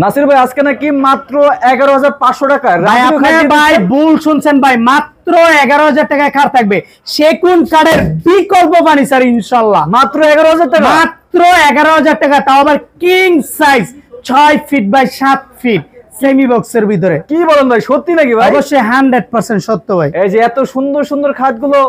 নাসির ভাই আজকে নাকি মাত্র 11,500 টাকা। ভাই আপনি ভাই ভুল শুনছেন ভাই, মাত্র 11,000 টাকায় খাট থাকবে সেগুন কাঠের বিকল্প ফার্নিচার ইনশাআল্লাহ। মাত্র 11,000 টাকা, মাত্র 11,000 টাকা, তাও আবার king size 6 feet by 7 feet semi বক্সের ভিতরে। কি বলেন ভাই, সত্যি নাকি ভাই? অবশ্যই 100% সত্য ভাই। এই যে এত সুন্দর সুন্দর খাটগুলো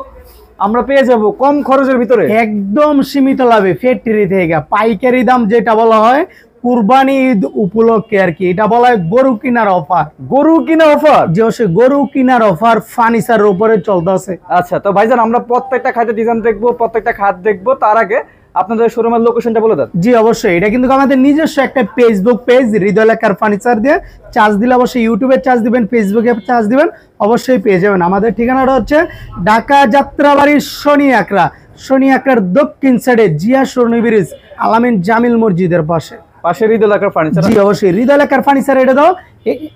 আমরা পেয়ে যাব কম খরচের ভিতরে, একদম সীমিত লাভে ফ্যাক্টরি থেকে। পাইকারি দাম যেটা বলা হয় কুরবানি ঈদ উপলক্ষে আর কি, এটা বলা হয় গরু কিনার অফার। গরু কিনা অফার, যে গরু কিনার অফার ফার্নিচারের উপরে চলতেছে। আচ্ছা তো ভাইজান আমরা প্রত্যেকটা খাটের ডিজাইন দেখবো, প্রত্যেকটা খাট দেখবো, তার আগে আপনাদের শোরুমের লোকেশনটা বলে দেন। জি অবশ্যই, এটা কিন্তু আমাদের নিজস্ব একটা ফেসবুক পেজ হৃদয় লেখার ফার্নিচার দিয়ে চার্জ দিলে অবশ্যই ইউটিউবে চার্জ দিবেন, ফেসবুকে চার্জ দিবেন, অবশ্যই পেয়ে যাবেন। আমাদের ঠিকানাটা হচ্ছে ঢাকা যাত্রাবাড়ি শনি আকরার দক্ষিণ সাইডে জিয়া স্বর্ণ ব্রিজ আলামিন জামিল মসজিদের পাশে হৃদয় লেখার ফার্নিচার। জি অবশ্যই হৃদয় লেখার ফার্নিচার এটা দাও,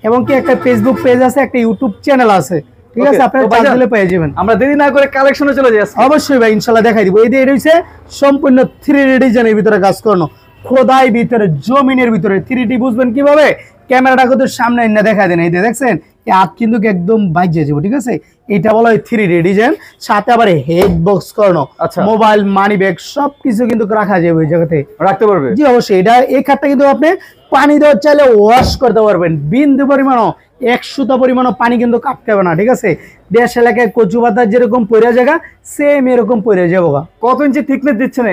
এবং কি একটা ফেসবুক পেজ আছে, একটা ইউটিউব চ্যানেল আছে, ঠিক আছে? আপনারা চার্জ দিলে পেয়ে যাবেন। আমরা দেরি না করে কালেকশনে চলে যাই। অবশ্যই ভাই ইনশাআল্লাহ দেখাই দিব। এই যে এটা হচ্ছে সম্পূর্ণ 3D ডিজাইনের ভিতরে কাজ করানো, খোদাই ভিতরে জমিনের ভিতরে। 3D বুঝবেন কিভাবে? ক্যামেরাটা কত সামনে এনে দেখা দেন, এই যে দেখছেন হাত কিন্তু একদম বাইজে যাবে, ঠিক আছে? এটা বলা হয় 3D ডিজাইন, সাথে আবার হেড বক্স করানো। আচ্ছা, মোবাইল মানি ব্যাগ সবকিছু কিন্তু রাখা যাবে ওই জায়গাতে, রাখতে পারবে। জি অবশ্যই, এটা এই খাটটা কিন্তু আপনি পানি দেওয়ার চাইলে ওয়াশ করতে পারবেন, বিন্দু পরিমাণও 100 পরিমাণও পানি কিন্তু কাটতে হবে না, ঠিক আছে? দেশ এলাকায় কচু পাতা যেরকম পড়ে জায়গা সেম এরকম পড়ে যাবো। কত ইঞ্চি থিকনেস দিচ্ছেন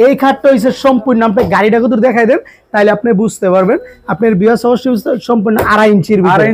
এই খাটটা হচ্ছে সম্পূর্ণ, আপনি গাড়িটা কত দেখাই দেন তাহলে আপনি বুঝতে পারবেন। আপনার বিয়াস অবশ্যই সম্পূর্ণ 2.5 ইঞ্চির ভিতরে,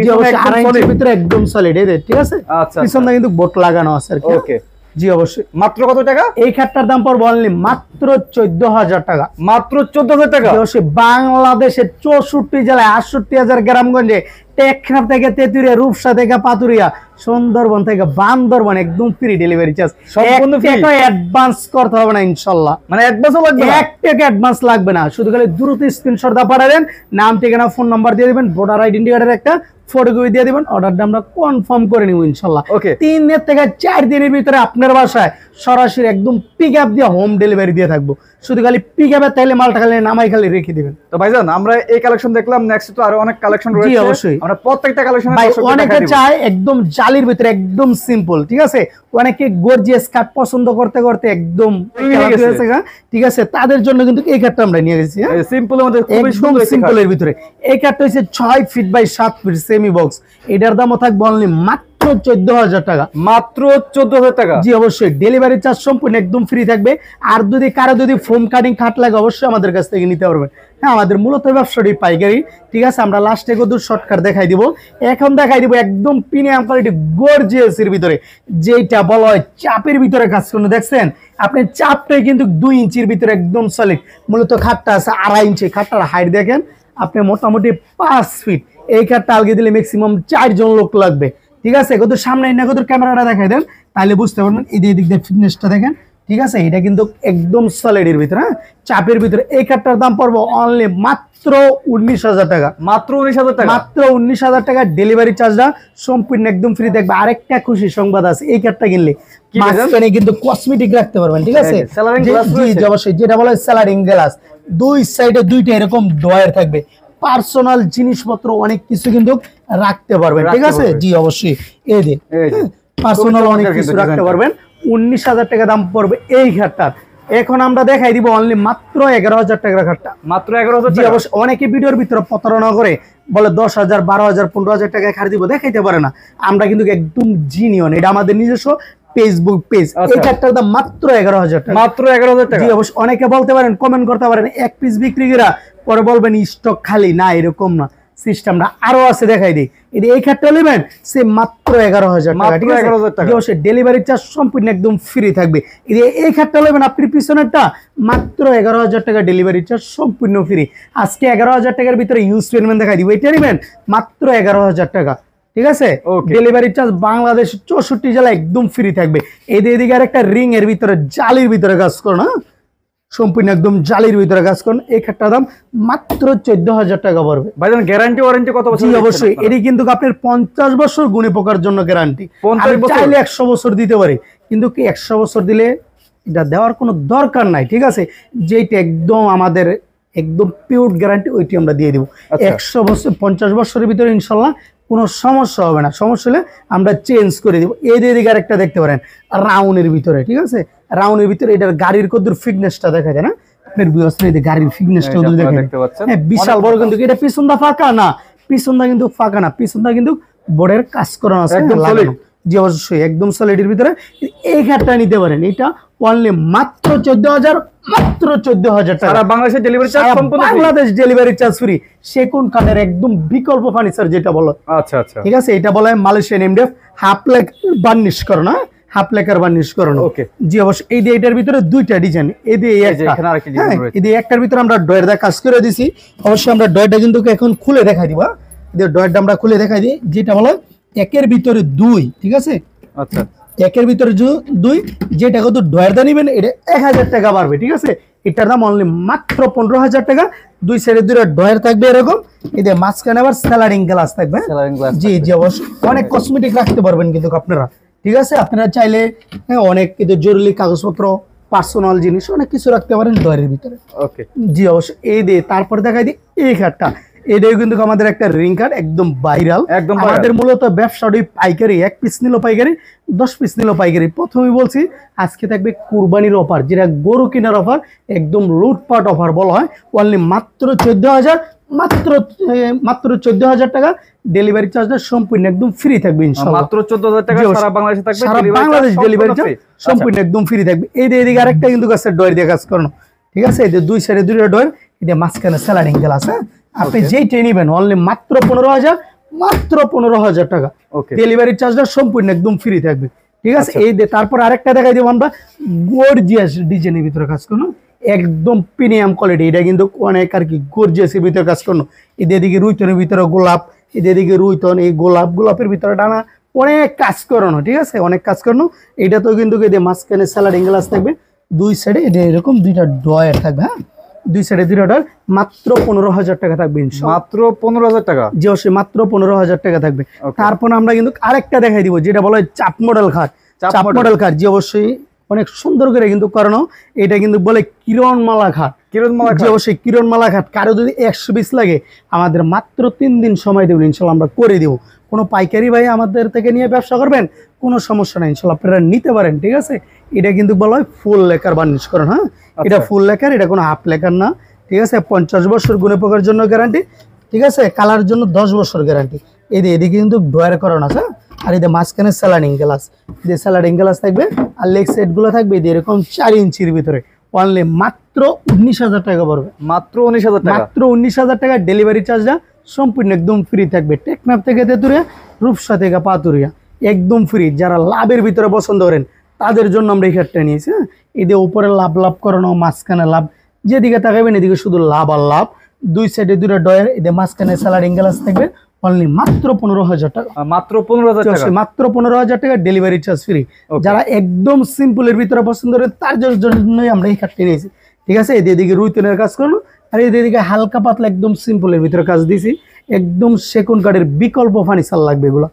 2.5 ইঞ্চির ভিতরে একদম সলিড, এই ঠিক আছে? আচ্ছা, পিছনে কিন্তু বোট লাগানো আছে আর কি। ওকে, জি অবশ্যই। মাত্র কত টাকা? এই খাটটার দাম পড়বে অনলি মাত্র 14,000 টাকা। মাত্র 14,000 টাকা। অবশ্যই বাংলাদেশের 64 জেলায় 68,000 গ্রামগঞ্জে, টেকনাফ থেকে তেতুরিয়া, রূপসা থেকে পাতুরিয়া, সুন্দরবন থেকে বান্দরবন, একদম ফ্রি ডেলিভারি চার্জ, সম্পূর্ণ ফ্রি। অ্যাডভান্স করতে হবে না ইনশাআল্লাহ, মানে অ্যাডভান্সও লাগবে না, 1 টাকা অ্যাডভান্স লাগবে না। শুধু খালি দ্রুত স্ক্রিনশট দা পাঠাবেন, নাম ঠিকানা ফোন নাম্বার দিয়ে দিবেন, ভোটার আইডেন্টি কার্ডের একটা ফটোকপি দিয়ে দিবেন, অর্ডারটা আমরা কনফার্ম করে নিব ইনশাআল্লাহ। ওকে, 3 থেকে 4 দিনের ভিতরে আপনার বাসায় সরাসরি একদম পিকআপ দিয়ে হোম ডেলিভারি দিয়ে থাকবো। শুধু খালি পিকআপে তাইলে মালটা খালি নামাই খালি রেখে দিবেন। তো ভাইজান আমরা এই কালেকশন দেখলাম, নেক্সট তো আরো অনেক কালেকশন রয়েছে। জি অবশ্যই, আমরা প্রত্যেকটা কালেকশনে অনেকে চায় একদম জালির ভিতরে একদম সিম্পল, ঠিক আছে? অনেকে গর্জিয়াস কাট পছন্দ করতে করতে একদম ঠিক আছে, তাদের জন্য কিন্তু এই কাটটা আমরা নিয়ে গেছি। সিম্পলের মধ্যে খুবই সুন্দর, সিম্পলের ভিতরে এই কাটটা হচ্ছে 6 feet by 7 feet semi box. এটার দামও থাকবে অনলি মাত্র 14,000 টাকা। মাত্র 14,000 টাকা। জি অবশ্যই, ডেলিভারি চার্জ সম্পূর্ণ একদম ফ্রি থাকবে। আর যদি কারো ফোম কাটিং খাট লাগে অবশ্যই আমাদের কাছ থেকে নিতে পারবেন। হ্যাঁ, আমাদের মূলত ব্যবসাটি পাইকারি, ঠিক আছে? আমরা লাস্টে কত শর্টকাট দেখাই দিব। এখন দেখাই দিব একদম প্রিমিয়াম কোয়ালিটি গর্জিয়াসের ভিতরে, যেটা বলা হয় চাপের ভিতরে কাজ করুন। দেখছেন আপনি চাপটাই কিন্তু 2 ইঞ্চির ভিতরে একদম সলিড। মূলত খাটটা আছে 2.5 ইঞ্চি, খাটটার হাইট দেখেন আপনি মোটামুটি 5 ফিট। এই খাটটা আলগে দিলে ম্যাক্সিমাম 4 জন লোক লাগবে, ঠিক আছে? কত সামনে না কত ক্যামেরাটা দেখাই দেন তাহলে বুঝতে পারবেন। এই দিক দিয়ে ফিটনেসটা দেখেন, ঠিক আছে? এটা কিন্তু একদম সলিডের ভিতরে, হ্যাঁ, চাপের ভিতরে। এই খাটটার দাম পড়বে অনলি মাত্র 19,000 টাকা। মাত্র 19,000 টাকা। মাত্র 19,000 টাকা। ডেলিভারি চার্জটা সম্পূর্ণ একদম ফ্রি থাকবে। আরেকটা খুশি সংবাদ আছে, এই খাটটা কিনলে মাঝখানে কিন্তু কসমেটিক রাখতে পারবেন, ঠিক আছে? অবশ্যই, যেটা বলা হয় স্যালারিং গ্লাস, 2 সাইডে 2টা এরকম ডয়ার থাকবে। পার্সোনাল জিনিসপত্র অনেক কিছু কিন্তু রাখতে পারবেন, ঠিক আছে? জি অবশ্যই, এই যে পার্সোনাল অনেক কিছু রাখতে পারবেন। 19,000 টাকা দাম পড়বে এই খাটটার। এখন আমরা দেখাই দিব অনলি মাত্র 11,000 টাকার খাটটা। মাত্র 11,000। জি অবশ্যই, অনেকে ভিডিওর ভিতরে প্রতারণা করে বলে 10,000, 12,000, 15,000 টাকায় খাট দিব, দেখাইতে পারে না। আমরা কিন্তু একদম জিনিয়ন, এটা আমাদের নিজস্ব ফেসবুক পেজ। এই খাটটার দাম মাত্র 11,000 টাকা। মাত্র 11,000 টাকা। জি অবশ্যই, অনেকে বলতে পারেন, কমেন্ট করতে পারেন এক পিস বিক্রি করা পরে বলবেন স্টক খালি, না এরকম না, সিস্টেমটা আরো আছে, দেখাই দিই। এই খাটটা নেবেন সে মাত্র 11,000 টাকা, ঠিক আছে? অবশ্যই ডেলিভারি চার্জ সম্পূর্ণ একদম ফ্রি থাকবে। এই খাটটা নেবেন আপনি পিছনেরটা মাত্র 11,000 টাকা, ডেলিভারি চার্জ সম্পূর্ণ ফ্রি। আজকে 11,000 টাকার ভিতরে ইউজ পেনমেন্ট দেখাই দিব। এটা নেবেন মাত্র 11,000 টাকা, ঠিক আছে? ডেলিভারি চার্জ বাংলাদেশ 64 জেলা একদম ফ্রি থাকবে। এদিকে আর একটা রিং এর ভিতরে জালির ভিতরে কাজ করো না, সম্পূর্ণ একদম জালির ভিতরে কাজ করুন। এই খাটটার দাম মাত্র 14,000 টাকা পড়বে। ভাইজান গ্যারান্টি ওয়ারেন্টি কত বছর? জি অবশ্যই, এটি কিন্তু আপনার 50 বছর গুণে পোকার জন্য গ্যারান্টি। চাইলে 100 বছর দিতে পারি, কিন্তু কি 100 বছর দিলে এটা দেওয়ার কোনো দরকার নাই, ঠিক আছে? যেটা একদম আমাদের একদম পিওর গ্যারান্টি ওইটি আমরা দিয়ে দিব। 100 বছর 50 বছরের ভিতরে ইনশাল্লাহ কোনো সমস্যা হবে না, সমস্যা হলে আমরা চেঞ্জ করে দিব। এই দিকে আরেকটা দেখতে পারেন রাউন্ডের ভিতরে, ঠিক আছে, রাউন্ডের ভিতরে এটার গাড়ির কদ্দুর ফিটনেসটা দেখা যায় না আপনার ভিউয়ার্সরা, এই গাড়ির ফিটনেসটা ওদের দেখেন, হ্যাঁ বিশাল বড়, কিন্তু এটা পিছনটা ফাঁকা না, পিছনটা কিন্তু ফাঁকা না, পিছনটা কিন্তু বোর্ডের কাজ করানো আছে একদম সলিড। জি অবশ্যই একদম সলিডের ভিতরে এই খাটটা নিতে পারেন। এটা অনলি মাত্র 14,000, মাত্র 14,000 টাকা। সারা বাংলাদেশে ডেলিভারি চার্জ সম্পূর্ণ free, Bangladesh delivery charge free. সেগুন কাঠের একদম বিকল্প ফার্নিচার যেটা বলো, আচ্ছা আচ্ছা ঠিক আছে, এটা বলা হয় Malaysian MDF half lake varnish করানো, হাফ লেকার বার্নিশ করানো। ওকে জি অবশ্যই। এই যে এটার ভিতরে দুইটা ডিজাইন, এই যে এখানে আরেকটা ডিজাইন রয়েছে, এই যে একটার ভিতরে আমরা ডয়ের দা কাজ করে দিছি। অবশ্যই আমরা ডয়েরটা কিন্তু এখন খুলে দেখাই দিব, এই ডয়েরটা আমরা খুলে দেখাই দিই, যেটা বলা একের ভিতরে দুই, ঠিক আছে, আচ্ছা একের ভিতরে দুই, যেটা কত ডয়েরদা নিবেন এটা 1,000 টাকা বাড়বে, ঠিক আছে। এটার দাম অনলি মাত্র 15,000 টাকা। দুই সাইডে দুইটা ডয়ের থাকবে এরকম, এদের মাঝখানে আবার স্যালারিং গ্লাস থাকবে। জি জি অবশ্যই। অনেক কসমেটিক রাখতে পারবেন কিন্তু আপনারা, ঠিক আছে, আপনারা চাইলে অনেক কিন্তু জরুরি কাগজপত্র, পার্সোনাল জিনিস অনেক কিছু রাখতে পারেন ডয়ের ভিতরে। ওকে জি অবশ্যই। এই দিয়ে তারপর দেখাই দিই এই খাটটা, এটাও কিন্তু আমাদের একটা রিং কার্ড, একদম ভাইরাল। আমাদের মূলত ব্যবসাটা পাইকারি, 1 পিস নিল পাইকারি, 10 পিস নিল পাইকারি। প্রথমেই বলছি আজকে থাকবে কুরবানির অফার, যেটা গরু কেনার অফার, একদম লুটপাট অফার বলা হয়। অনলি মাত্র 14,000, মাত্র 14,000 টাকা। ডেলিভারি চার্জটা সম্পূর্ণ একদম ফ্রি থাকবে ইনশাআল্লাহ। মাত্র 14,000 টাকা সারা বাংলাদেশে থাকবে, সারা বাংলাদেশ ডেলিভারি চার্জ সম্পূর্ণ একদম ফ্রি থাকবে। এই দিকে আরেকটা কিন্তু আছে ডয়ের দিয়ে কাজ করানো, ঠিক আছে, এই যে দুই সাইডে দুইটা ডয়ের, এটা মাঝখানে স্যালাডিং গ্লাস। হ্যাঁ, আপনি যেইটাই নেবেন অনলি মাত্র 15,000, মাত্র 15,000 টাকা। ডেলিভারি চার্জটা সম্পূর্ণ একদম ফ্রি থাকবে, ঠিক আছে। এই যে তারপর আরেকটা দেখাই দেবো আমরা, গর্জিয়াস ডিজাইনের ভিতরে কাজ করুন, একদম প্রিমিয়াম কোয়ালিটি। এটা কিন্তু অনেক আর কি গর্জিয়াসের ভিতরে কাজ করুন। এদিকে রুইতনের ভিতরে গোলাপ, এদিকে রুইতন, এই গোলাপের ভিতরে ডানা, অনেক কাজ করানো, ঠিক আছে, অনেক কাজ করানো। এটা তো কিন্তু মাঝখানে স্যালাডিং গ্লাস থাকবে, দুই সাইডে এরকম দুইটা ডয়ার থাকবে। হ্যাঁ, দুই সাইডে দুইটা ডয়ার, মাত্র 15,000 টাকা থাকবে ইনশাআল্লাহ। মাত্র 15,000 টাকা? জি অবশ্যই, মাত্র 15,000 টাকা থাকবে। তারপর আমরা কিন্তু আরেকটা দেখাই দিব, যেটা বলা হয় চাপ মডেল খাট। চাপ মডেল খাট, জি অবশ্যই, অনেক সুন্দর করে কিন্তু করানো। এটা কিন্তু বলে কিরণমালা খাট। কিরণমালা, জি অবশ্যই কিরণমালা খাট। কারো যদি 100 পিস লাগে আমাদের মাত্র 3 দিন সময় দেবেন, ইনশাআল্লাহ আমরা করে দেবো। কোনো পাইকারি ভাই আমাদের থেকে নিয়ে ব্যবসা করবেন, কোনো সমস্যা নাই, ইনশাআল্লাহ আপনারা নিতে পারেন, ঠিক আছে। এটা কিন্তু বলা হয় ফুল লেকার বার্নিশ করেন। হ্যাঁ, এটা ফুল লেকার, এটা কোনো হাফ লেকার না, ঠিক আছে। 50 বছর গুণে পোকার জন্য গ্যারান্টি, ঠিক আছে, কালার জন্য 10 বছর গ্যারান্টি। এদিকে কিন্তু ডয়ার করানো আছে। আর এদের মাঝখানে স্যালাডিং গ্লাস, যে স্যালাডিং গ্লাস থাকবে, আর লেগ সেট গুলো থাকবে এরকম 4 ইঞ্চির ভিতরে। অনলি মাত্র 19,000 টাকা পড়বে, মাত্র 19,000 টাকা, মাত্র 19,000 টাকা। ডেলিভারি চার্জটা সম্পূর্ণ একদম ফ্রি থাকবে। টেকনাফ থেকে তেতুরিয়া, রূপসা থেকে পাতুরিয়া, একদম ফ্রি। যারা লাভের ভিতরে পছন্দ করেন তাদের জন্য আমরা এই খাটটা নিয়েছি। হ্যাঁ, এদের উপরে লাভ করানো, মাঝখানে লাভ, যেদিকে তাকাবেন এদিকে শুধু লাভ আর লাভ। দুই সাইডে দুইটা ডয়ার, এদের মাঝখানে স্যালাডিং গ্লাস থাকবে। অনলি মাত্র 15,000 টাকা, মাত্র 15,000 টাকা, মাত্র 15,000 টাকা। Delivery charge free. যারা একদম সিম্পলের ভিতরে পছন্দ করেন তার জন্যই আমরা এই খাটটা নিয়েছি, ঠিক আছে। এদিকে রুইতনের কাজ করলো, আর এদিকে হালকা পাতলা একদম সিম্পলের ভিতরে কাজ দিছি। একদম সেগুন কাঠের বিকল্প ফার্নিচার লাগবে এগুলো,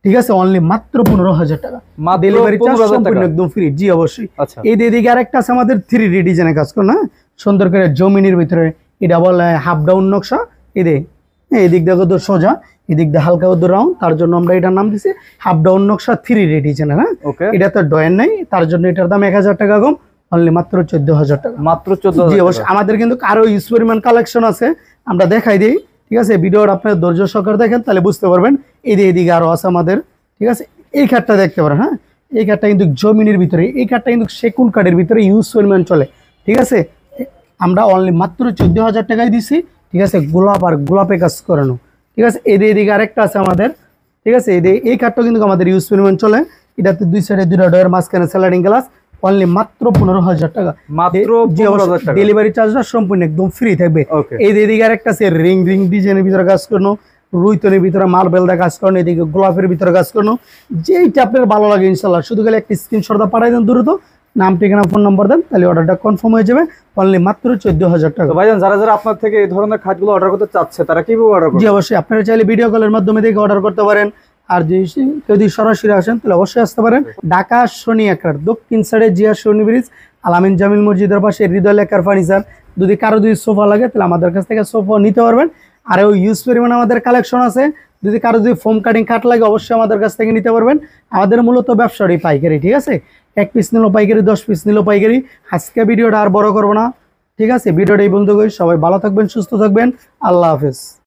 ঠিক আছে। অনলি মাত্র 15,000 টাকা, ডেলিভারি চার্জ সম্পূর্ণ একদম ফ্রি। জি অবশ্যই। এদিকে আরেকটা আছে আমাদের 3D ডিজাইনের কাজ করো না, সুন্দর করে জমিনের ভিতরে। এটা বলে হাফ ডাউন নকশা। এদিক দেখো তো সোজা, এদিক দিয়ে হালকা রাউন্ড, তার জন্য আমরা এটার নাম দিছি হাফ ডাউন নকশা 3D ডিজাইনের। হ্যাঁ, এটা তো ডয়ার নাই, তার জন্য এটার দাম 1,000 টাকা কম, অনলি মাত্র 14,000 টাকা, মাত্র 14,000। জি অবশ্যই। আমাদের কিন্তু আরো ইউজ পরিমাণ কালেকশন আছে, আমরা দেখাই দিই, ঠিক আছে। ভিডিওটা আপনার ধৈর্য সহকারে দেখেন, তাহলে বুঝতে পারবেন। এদিকে আরো আছে আমাদের, ঠিক আছে। এই খাটটা দেখতে পারেন। হ্যাঁ, এই খাটটা কিন্তু জমিনের ভিতরে, এই খাটটা কিন্তু সেগুন কাঠের ভিতরে ইউজ পরিমাণ চলে, ঠিক আছে। আমরা অনলি মাত্র 14,000 টাকায় দিছি, ঠিক আছে। গোলাপ আর গোলাপে কাজ করানো, ঠিক আছে। এদিকে আরেকটা আছে আমাদের, ঠিক আছে। এই কাঠটা কিন্তু আমাদের ইউজ পরিমাণ চলে। এটাতে দুই সাইডে দুইটা ডয়ার, মাঝখানে স্যালাডিং গ্লাস। অনলি মাত্র 15,000 টাকা, মাত্র 15,000 টাকা। ডেলিভারি চার্জটা সম্পূর্ণ একদম ফ্রি থাকবে। এদিকে আরেকটা আছে রিং ডিজাইনের ভিতরে কাজ করানো, রুইতনের ভিতরে মার্বেল দিয়ে কাজ করানো, এদিকে গোলাপের ভিতরে কাজ করানো। যেইটা আপনার ভালো লাগে ইনশাআল্লাহ, শুধু গেলে একটা স্ক্রিনশট পাঠাই দেন দ্রুত, নাম ঠিকানা ফোন নাম্বার দেন, তাহলে অর্ডারটা কনফার্ম হয়ে যাবে। অনলি মাত্র 14,000 টাকা। ভাইজান, যারা আপনার থেকে এই ধরনের খাটগুলো অর্ডার করতে চাচ্ছে তারা কিভাবে অর্ডার করবে? জি অবশ্যই, আপনারা চাইলে ভিডিও কলের মাধ্যমে দেখে অর্ডার করতে পারেন। আর যদি সরাসরি আসেন তাহলে অবশ্যই আসতে পারেন। ঢাকা শনি একরার দক্ষিণ সাইডে জিয়া শনি ব্রিজ, আলামিন জামিল মসজিদের পাশে হৃদয় লেকার ফার্নিচার, যদি কারো সোফা লাগে তাহলে আমাদের কাছ থেকে সোফা নিতে পারবেন। আর ওই ইউজ পরিমাণ আমাদের কালেকশন আছে। যদি কারো ফোম কাটিং খাট লাগে অবশ্যই আমাদের কাছ থেকে নিতে পারবেন। আমাদের মূলত ব্যবসাটাই পাইকারি, ঠিক আছে? 1 পিস নিলেও পাইকারি, 10 পিস নিলেও পাইকারি। আজকে ভিডিওটা আর বড় করবো না, ঠিক আছে? ভিডিওটা এই বন্ধ করি। সবাই ভালো থাকবেন, সুস্থ থাকবেন। আল্লাহ হাফেজ।